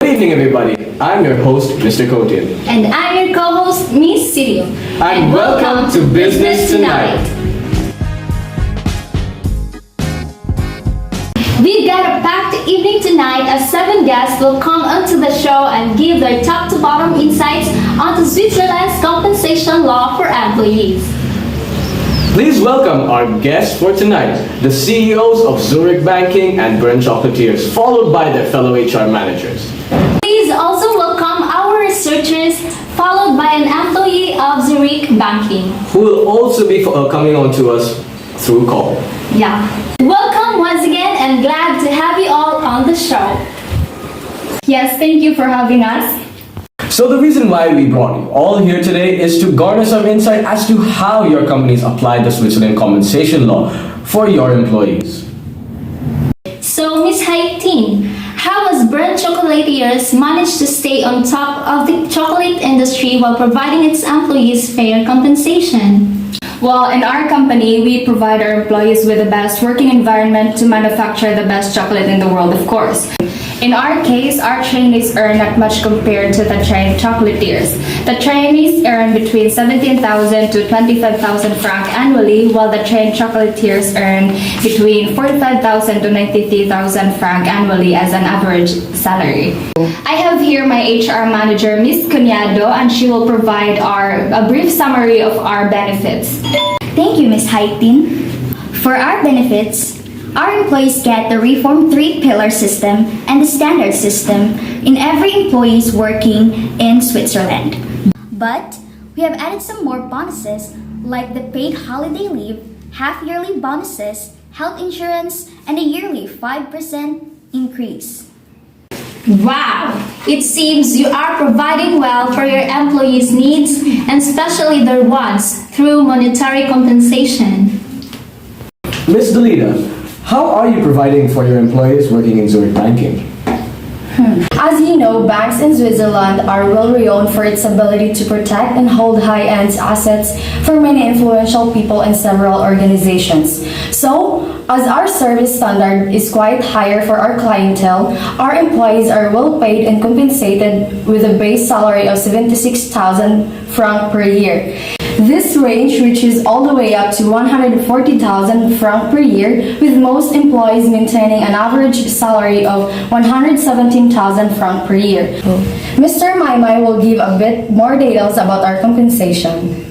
Good evening, everybody. I'm your host, Mr. Kotian. And I'm your co-host, Miss Sirio. And welcome to Business Tonight. We've got a packed evening tonight as 7 guests will come onto the show and give their top to bottom insights onto Switzerland's compensation law for employees. Please welcome our guests for tonight, the CEOs of Zurich Banking and Bern Chocolatiers, followed by their fellow HR managers. Please also welcome our researchers, followed by an employee of Zurich Banking. Who will also be coming on to us through call. Yeah. Welcome once again and glad to have you all on the show. Yes, thank you for having us. So the reason why we brought you all here today is to garner some insight as to how your companies apply the Switzerland compensation law for your employees. So, Ms. Haitin, how has Bern Chocolatiers managed to stay on top of the chocolate industry while providing its employees fair compensation? Well, in our company, we provide our employees with the best working environment to manufacture the best chocolate in the world, of course. In our case, our trainees earn not much compared to the trained chocolatiers. The trainees earn between 17,000 to 25,000 francs annually, while the trained chocolatiers earn between 45,000 to 93,000 francs annually as an average salary. I have here my HR manager, Ms. Cunhado, and she will provide a brief summary of our benefits. Thank you, Ms. Haitin. For our benefits, our employees get the reformed 3-pillar system and the standard system in every employees working in Switzerland. But we have added some more bonuses like the paid holiday leave, half-yearly bonuses, health insurance, and a yearly 5% increase. Wow! It seems you are providing well for your employees' needs and especially their wants through monetary compensation. Ms. Delida, how are you providing for your employees working in Zurich Banking? As you know, banks in Switzerland are well renowned for its ability to protect and hold high-end assets for many influential people in several organizations. So, as our service standard is quite higher for our clientele, our employees are well paid and compensated with a base salary of 76,000 francs per year. This range reaches all the way up to 140,000 francs per year, with most employees maintaining an average salary of 117,000 francs per year. Mr. Maimai will give a bit more details about our compensation.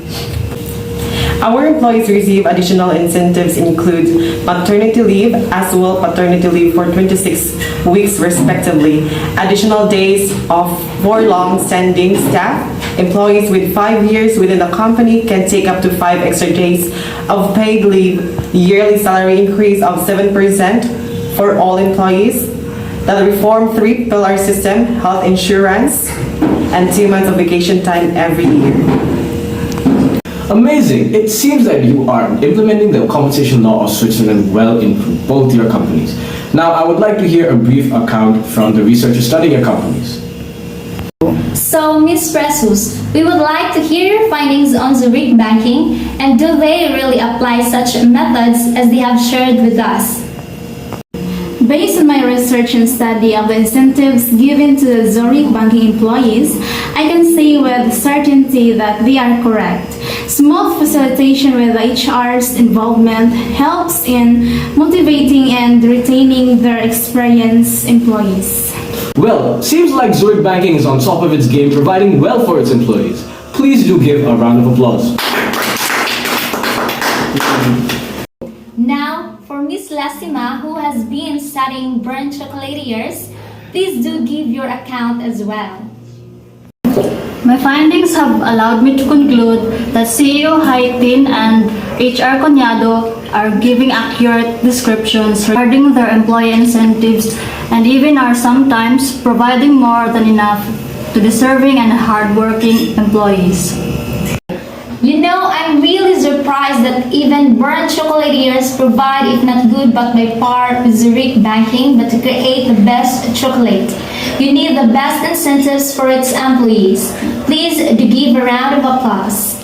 Our employees receive additional incentives include maternity leave as well paternity leave for 26 weeks respectively, additional days off for long-standing staff. Employees with 5 years within the company can take up to 5 extra days of paid leave, yearly salary increase of 7% for all employees, the reformed 3-pillar system, health insurance, and 2 months of vacation time every year. Amazing! It seems that you are implementing the compensation law of Switzerland well in both your companies. Now, I would like to hear a brief account from the researchers studying your companies. So, Ms. Presus, we would like to hear your findings on Zurich Banking and do they really apply such methods as they have shared with us? Based on my research and study of the incentives given to the Zurich Banking employees, I can say with certainty that they are correct. Smooth facilitation with the HR's involvement helps in motivating and retaining their experienced employees. Well, seems like Zurich Banking is on top of its game, providing well for its employees. Please do give a round of applause. Now, for Ms. Lassima, who has been studying Bern Chocolatiers, please do give your account as well. My findings have allowed me to conclude that CEO Haitin and HR Cunhado are giving accurate descriptions regarding their employee incentives and even are sometimes providing more than enough to deserving and hardworking employees. You know, I'm really surprised that even Bern Chocolatiers provide, if not good but by far, with Zurich Banking, but to create the best chocolate. You need the best incentives for its employees. Please do give a round of applause.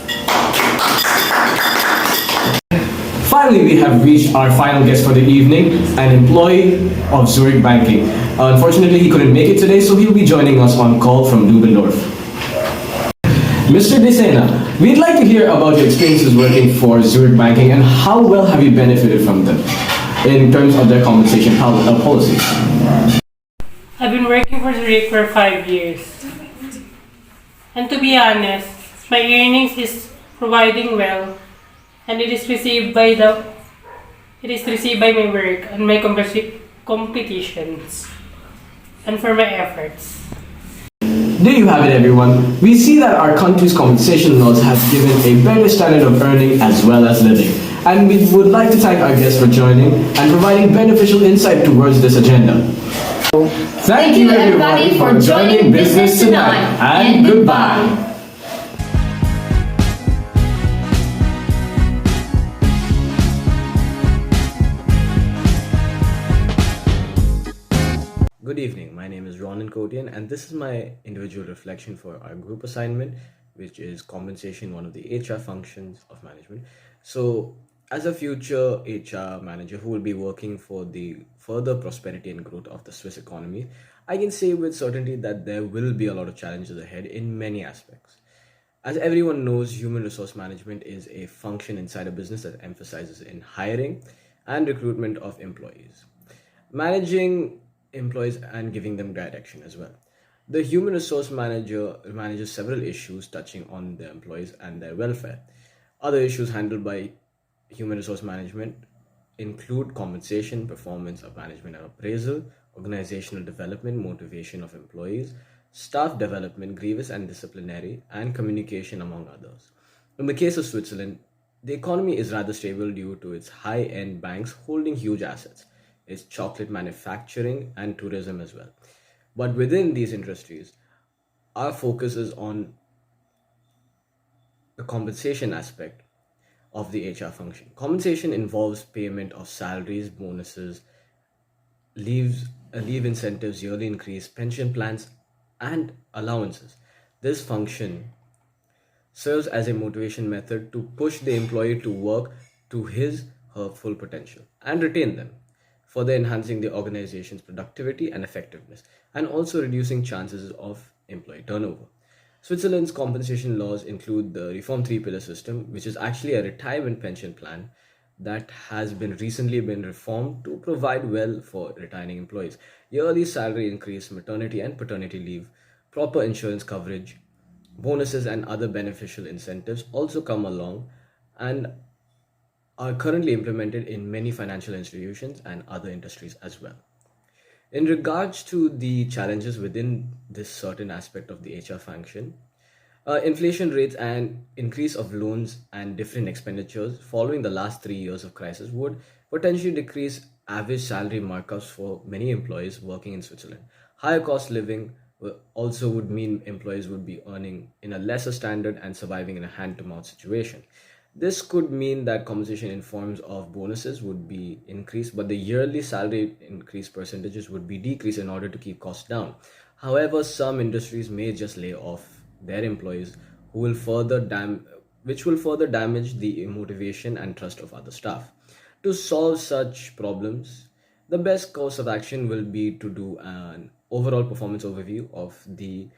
Finally, we have reached our final guest for the evening, an employee of Zurich Banking. Unfortunately, he couldn't make it today, so he'll be joining us on call from Dubendorf. Mr. Desena, we'd like to hear about your experiences working for Zurich Banking and how well have you benefited from them in terms of their compensation policies. I've been working for Zurich for 5 years. And to be honest, my earnings is providing well, and it is received by my work and my competitions and for my efforts. There you have it, everyone. We see that our country's compensation laws have given a better standard of earning as well as living. And we would like to thank our guests for joining and providing beneficial insight towards this agenda. Thank you everybody for joining Business Tonight, and goodbye. Good evening, my name is Ronan Kotian and this is my individual reflection for our group assignment, which is compensation, one of the HR functions of management. So as a future HR manager who will be working for the further prosperity and growth of the Swiss economy, I can say with certainty that there will be a lot of challenges ahead in many aspects. As everyone knows, human resource management is a function inside a business that emphasizes in hiring and recruitment of employees, managing employees and giving them direction as well. The human resource manager manages several issues touching on the employees and their welfare. Other issues handled by human resource management include compensation, performance of management and appraisal, organizational development, motivation of employees, staff development, grievance and disciplinary, and communication, among others. In the case of Switzerland, the economy is rather stable due to its high-end banks holding huge assets, its chocolate manufacturing and tourism as well. But within these industries, our focus is on the compensation aspect of the HR function. Compensation involves payment of salaries, bonuses, leave incentives, yearly increase, pension plans, and allowances. This function serves as a motivation method to push the employee to work to her full potential and retain them, further enhancing the organization's productivity and effectiveness, and also reducing chances of employee turnover. Switzerland's compensation laws include the Reform 3-Pillar system, which is actually a retirement pension plan that has recently been reformed to provide well for retiring employees. Yearly salary increase, maternity and paternity leave, proper insurance coverage, bonuses and other beneficial incentives also come along and are currently implemented in many financial institutions and other industries as well. In regards to the challenges within this certain aspect of the HR function, inflation rates and increase of loans and different expenditures following the last 3 years of crisis would potentially decrease average salary markups for many employees working in Switzerland. Higher cost living also would mean employees would be earning in a lesser standard and surviving in a hand-to-mouth situation. This could mean that compensation in forms of bonuses would be increased, but the yearly salary increase percentages would be decreased in order to keep costs down. However, some industries may just lay off their employees, which will further damage the motivation and trust of other staff. To solve such problems, the best course of action will be to do an overall performance overview of the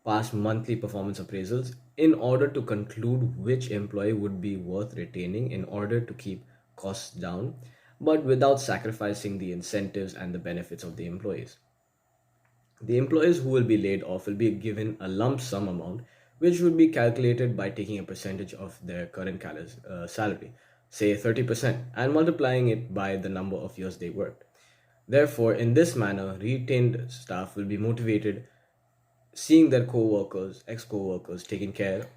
past monthly performance appraisals in order to conclude which employee would be worth retaining in order to keep costs down, but without sacrificing the incentives and the benefits of the employees. The employees who will be laid off will be given a lump sum amount, which would be calculated by taking a percentage of their current salary, say 30%, and multiplying it by the number of years they worked. Therefore, in this manner, retained staff will be motivated, seeing their ex-co-workers taken care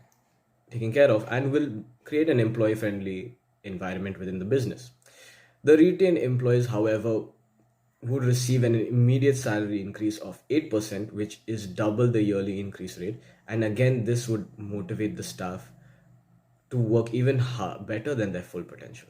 of, and will create an employee-friendly environment within the business. The retained employees, however, would receive an immediate salary increase of 8%, which is double the yearly increase rate. And again, this would motivate the staff to work even better than their full potential.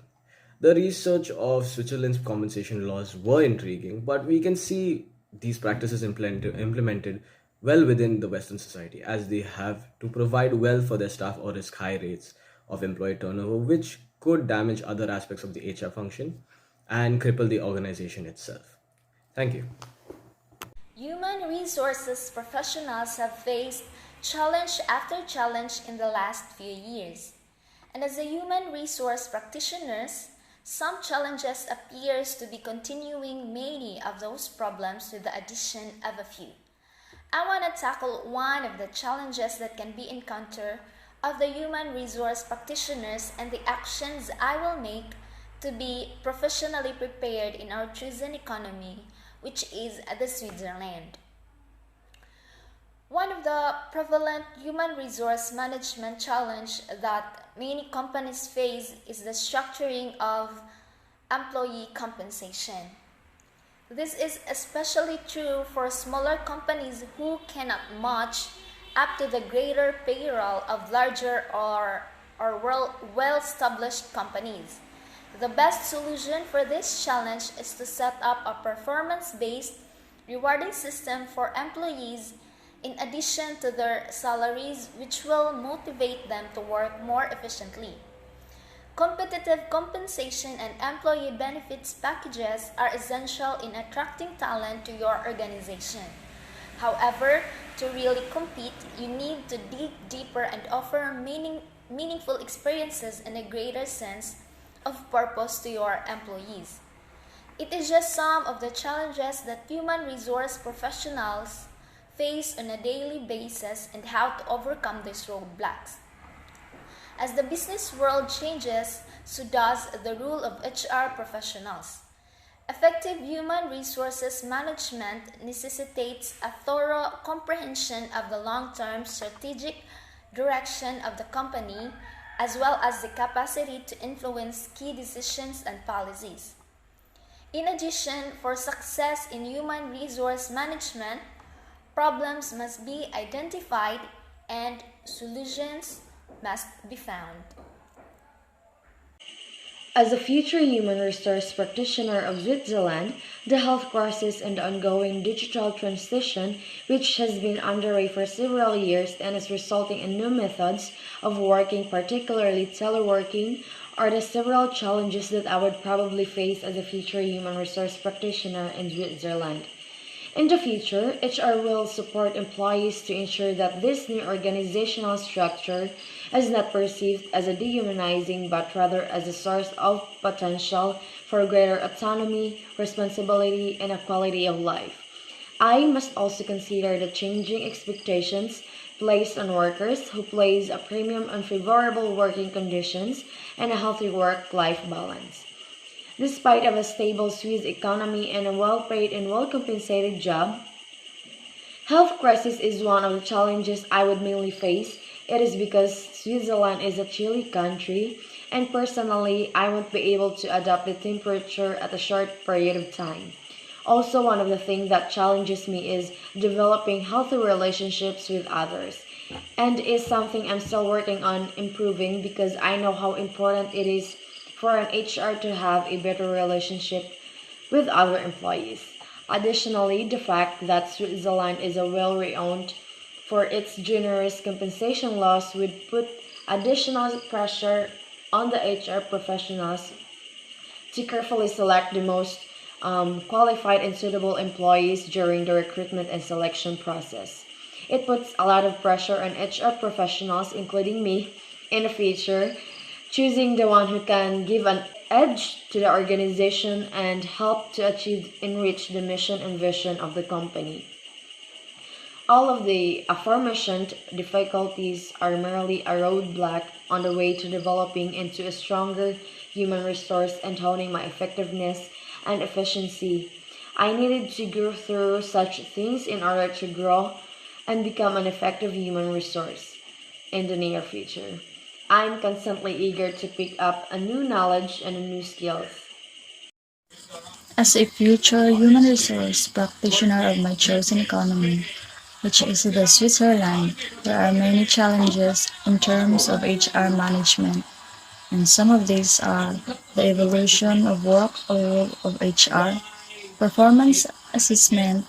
The research of Switzerland's compensation laws were intriguing, but we can see these practices implemented well within the Western society, as they have to provide well for their staff or risk high rates of employee turnover, which could damage other aspects of the HR function and cripple the organization itself. Thank you. Human resources professionals have faced challenge after challenge in the last few years. And as a human resource practitioners, some challenges appears to be continuing many of those problems with the addition of a few. I want to tackle one of the challenges that can be encountered of the human resource practitioners and the actions I will make to be professionally prepared in our chosen economy, which is the Switzerland. One of the prevalent human resource management challenge that many companies face is the structuring of employee compensation. This is especially true for smaller companies who cannot match up to the greater payroll of larger or well-established companies. The best solution for this challenge is to set up a performance-based rewarding system for employees in addition to their salaries, which will motivate them to work more efficiently. Competitive compensation and employee benefits packages are essential in attracting talent to your organization. However, to really compete, you need to dig deeper and offer meaningful experiences and a greater sense of purpose to your employees. It is just some of the challenges that human resource professionals face on a daily basis and how to overcome these roadblocks. As the business world changes, so does the role of HR professionals. Effective human resources management necessitates a thorough comprehension of the long-term strategic direction of the company, as well as the capacity to influence key decisions and policies. In addition, for success in human resource management, problems must be identified and solutions must be found. As a future human resource practitioner of Switzerland, the health crisis and the ongoing digital transition, which has been underway for several years and is resulting in new methods of working, particularly teleworking, are the several challenges that I would probably face as a future human resource practitioner in Switzerland. In the future, HR will support employees to ensure that this new organizational structure is not perceived as a dehumanizing but rather as a source of potential for greater autonomy, responsibility, and a quality of life. I must also consider the changing expectations placed on workers who place a premium on favorable working conditions and a healthy work-life balance. Despite of a stable Swiss economy and a well-paid and well-compensated job, health crisis is one of the challenges I would mainly face. It is because Switzerland is a chilly country, and personally, I won't be able to adapt the temperature at a short period of time. Also, one of the things that challenges me is developing healthy relationships with others, and is something I'm still working on improving because I know how important it is for an HR to have a better relationship with other employees. Additionally, the fact that Switzerland is a well-renowned for its generous compensation laws would put additional pressure on the HR professionals to carefully select the most qualified and suitable employees during the recruitment and selection process. It puts a lot of pressure on HR professionals, including me, in the future, choosing the one who can give an edge to the organization and help to enrich the mission and vision of the company. All of the aforementioned difficulties are merely a roadblock on the way to developing into a stronger human resource and honing my effectiveness and efficiency. I needed to go through such things in order to grow and become an effective human resource in the near future. I'm constantly eager to pick up a new knowledge and new skills. As a future human resource practitioner of my chosen economy, which is the Switzerland, there are many challenges in terms of HR management, and some of these are the evolution of work or role of HR, performance assessment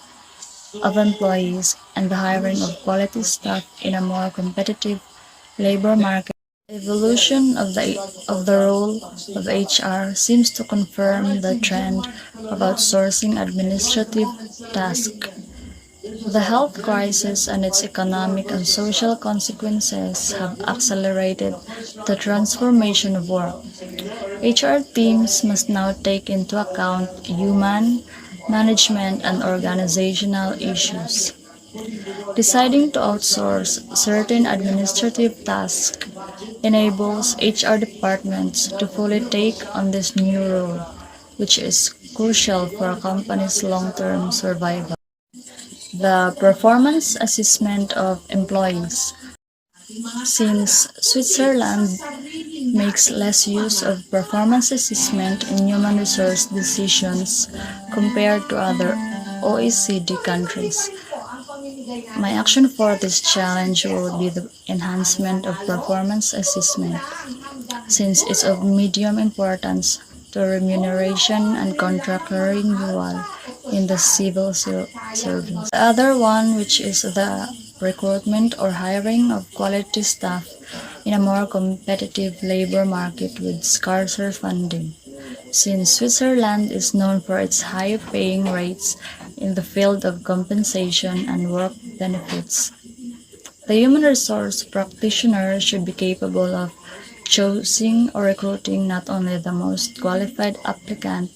of employees, and the hiring of quality staff in a more competitive labor market. Evolution of the role of HR seems to confirm the trend of outsourcing administrative tasks. The health crisis and its economic and social consequences have accelerated the transformation of work. HR teams must now take into account human, management, and organizational issues. Deciding to outsource certain administrative tasks enables HR departments to fully take on this new role, which is crucial for a company's long-term survival. The performance assessment of employees. Since Switzerland makes less use of performance assessment in human resource decisions compared to other OECD countries, my action for this challenge will be the enhancement of performance assessment, since it's of medium importance to remuneration and contract renewal in the civil service. The other one, which is the recruitment or hiring of quality staff in a more competitive labor market with scarcer funding. Since Switzerland is known for its high paying rates in the field of compensation and work benefits, the human resource practitioner should be capable of choosing or recruiting not only the most qualified applicant,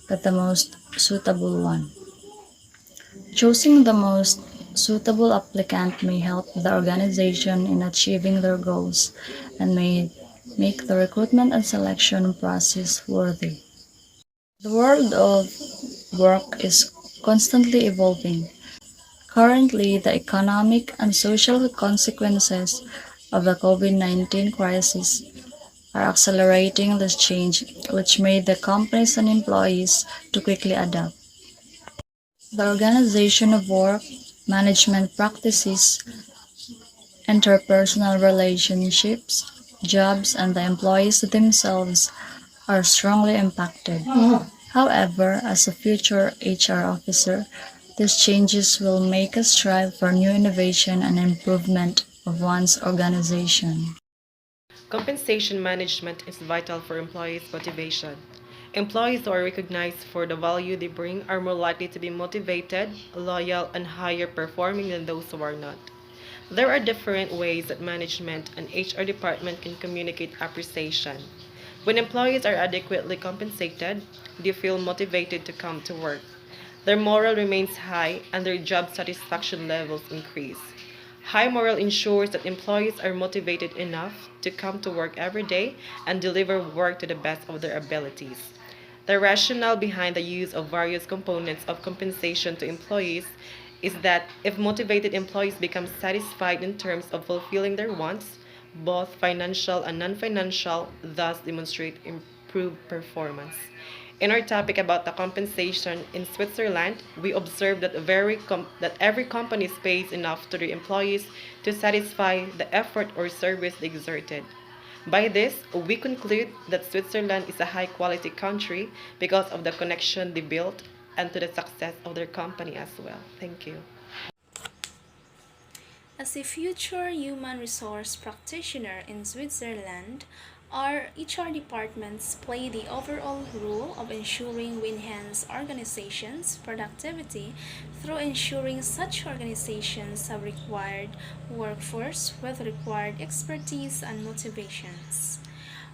but the most suitable one. Choosing the most suitable applicant may help the organization in achieving their goals and may make the recruitment and selection process worthy. The world of work is constantly evolving. Currently, the economic and social consequences of the COVID-19 crisis are accelerating this change, which made the companies and employees to quickly adapt. The organization of work, management practices, interpersonal relationships, jobs, and the employees themselves are strongly impacted. However, as a future HR officer, these changes will make us strive for new innovation and improvement of one's organization. Compensation management is vital for employees' motivation. Employees who are recognized for the value they bring are more likely to be motivated, loyal, and higher performing than those who are not. There are different ways that management and HR department can communicate appreciation. When employees are adequately compensated, they feel motivated to come to work. Their morale remains high and their job satisfaction levels increase. High morale ensures that employees are motivated enough to come to work every day and deliver work to the best of their abilities. The rationale behind the use of various components of compensation to employees is that if motivated employees become satisfied in terms of fulfilling their wants, both financial and non-financial, thus demonstrate improved performance. In our topic about the compensation in Switzerland, we observe that every company pays enough to their employees to satisfy the effort or service they exerted. By this, we conclude that Switzerland is a high-quality country because of the connection they built and to the success of their company as well. Thank you. As a future human resource practitioner in Switzerland, our HR departments play the overall role of ensuring we enhance organizations' productivity through ensuring such organizations have required workforce with required expertise and motivations.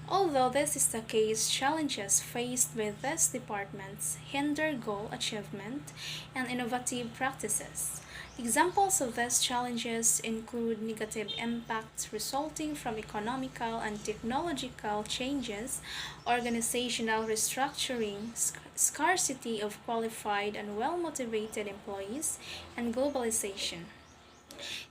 Although this is the case, challenges faced by these departments hinder goal achievement and innovative practices. Examples of these challenges include negative impacts resulting from economical and technological changes, organizational restructuring, scarcity of qualified and well-motivated employees, and globalization.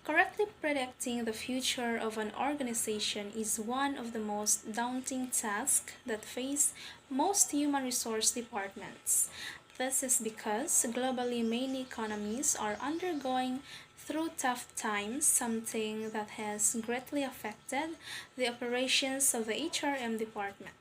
Correctly predicting the future of an organization is one of the most daunting tasks that face most human resource departments. This is because globally many economies are undergoing through tough times, something that has greatly affected the operations of the HRM department.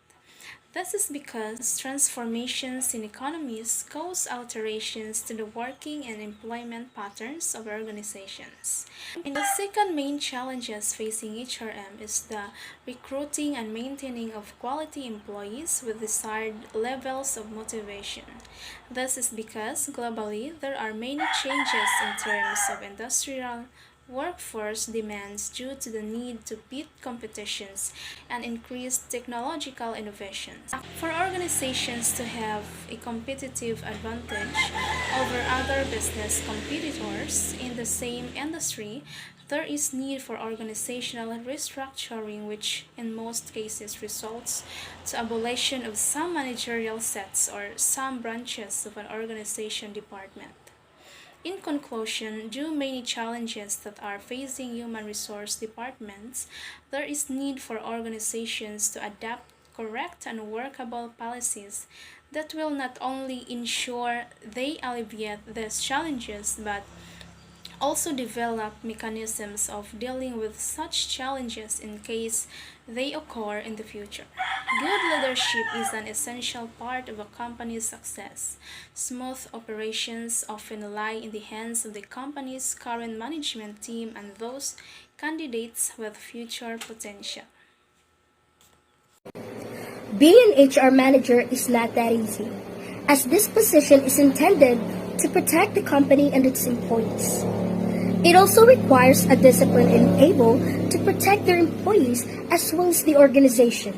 This is because transformations in economies cause alterations to the working and employment patterns of organizations. And the second main challenges facing HRM is the recruiting and maintaining of quality employees with desired levels of motivation. This is because globally there are many changes in terms of industrial workforce demands due to the need to beat competitions and increase technological innovations. For organizations to have a competitive advantage over other business competitors in the same industry, there is need for organizational restructuring, which in most cases results to abolition of some managerial sets or some branches of an organization department. In conclusion, due to many challenges that are facing human resource departments, there is need for organizations to adapt correct and workable policies that will not only ensure they alleviate these challenges but also develop mechanisms of dealing with such challenges in case they occur in the future. Good leadership is an essential part of a company's success. Smooth operations often lie in the hands of the company's current management team and those candidates with future potential. Being an HR manager is not that easy, as this position is intended to protect the company and its employees. It also requires a discipline and able to protect their employees as well as the organization.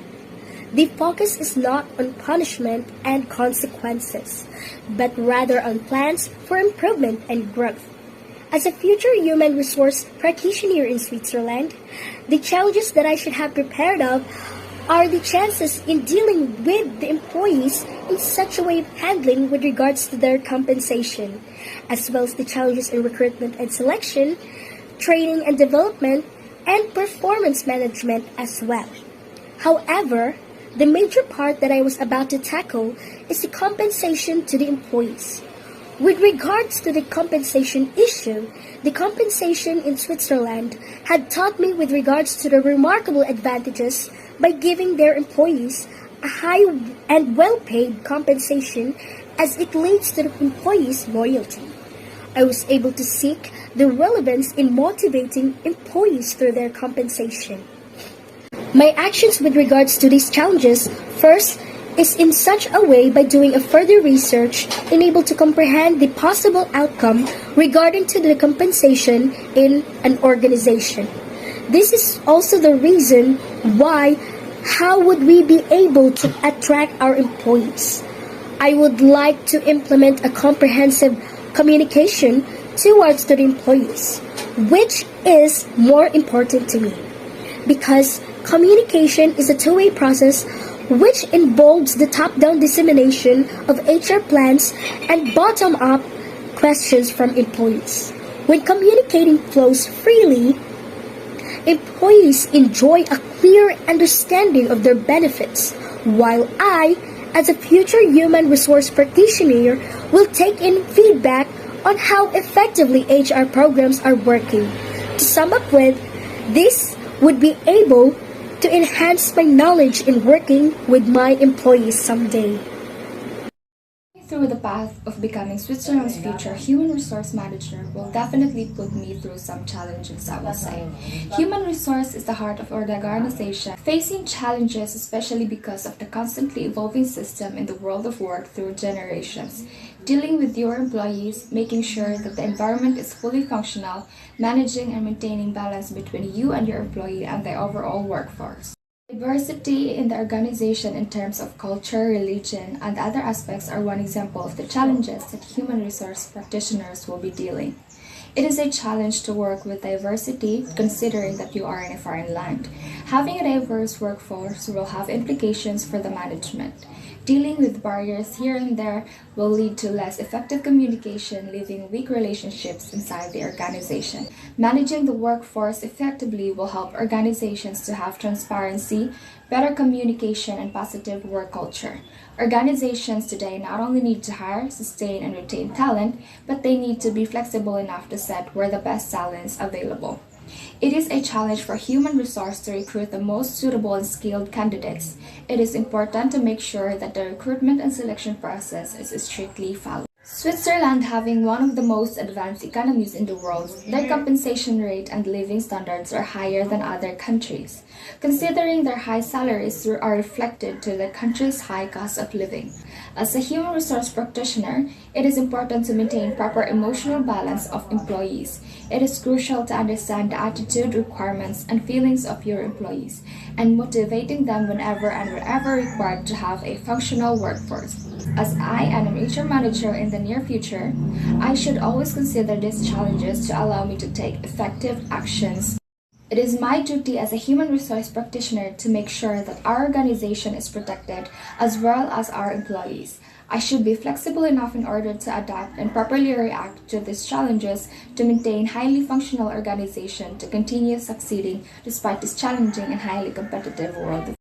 The focus is not on punishment and consequences, but rather on plans for improvement and growth. As a future human resource practitioner in Switzerland, the challenges that I should have prepared of are the chances in dealing with the employees in such a way of handling with regards to their compensation, as well as the challenges in recruitment and selection, training and development, and performance management as well. However, the major part that I was about to tackle is the compensation to the employees. With regards to the compensation issue, the compensation in Switzerland had taught me with regards to the remarkable advantages by giving their employees a high and well-paid compensation as it leads to the employees' loyalty. I was able to seek the relevance in motivating employees through their compensation. My actions with regards to these challenges, first, is in such a way by doing a further research and able to comprehend the possible outcome regarding to the compensation in an organization. This is also the reason why how would we be able to attract our employees. I would like to implement a comprehensive communication towards the employees, which is more important to me because communication is a two-way process which involves the top-down dissemination of HR plans and bottom-up questions from employees. When communicating flows freely, employees enjoy a clear understanding of their benefits, while I, as a future human resource practitioner, will take in feedback on how effectively HR programs are working. To sum up with, this would be able to enhance my knowledge in working with my employees someday. Through the path of becoming Switzerland's future human resource manager will definitely put me through some challenges, I will say. Human resource is the heart of our organization, facing challenges especially because of the constantly evolving system in the world of work through generations. Dealing with your employees, making sure that the environment is fully functional, managing and maintaining balance between you and your employee and the overall workforce. Diversity in the organization in terms of culture, religion, and other aspects are one example of the challenges that human resource practitioners will be dealing. It is a challenge to work with diversity, considering that you are in a foreign land. Having a diverse workforce will have implications for the management. Dealing with barriers here and there will lead to less effective communication, leaving weak relationships inside the organization. Managing the workforce effectively will help organizations to have transparency, better communication, and positive work culture. Organizations today not only need to hire, sustain, and retain talent, but they need to be flexible enough to set where the best talent is available. It is a challenge for human resource to recruit the most suitable and skilled candidates. It is important to make sure that the recruitment and selection process is strictly followed. Switzerland, having one of the most advanced economies in the world, their compensation rate and living standards are higher than other countries. Considering their high salaries are reflected to the country's high cost of living. As a human resource practitioner, it is important to maintain proper emotional balance of employees. It is crucial to understand the attitude, requirements, and feelings of your employees, and motivating them whenever and wherever required to have a functional workforce. As I am an HR manager in the near future, I should always consider these challenges to allow me to take effective actions. It is my duty as a human resource practitioner to make sure that our organization is protected as well as our employees. I should be flexible enough in order to adapt and properly react to these challenges to maintain highly functional organization to continue succeeding despite this challenging and highly competitive world of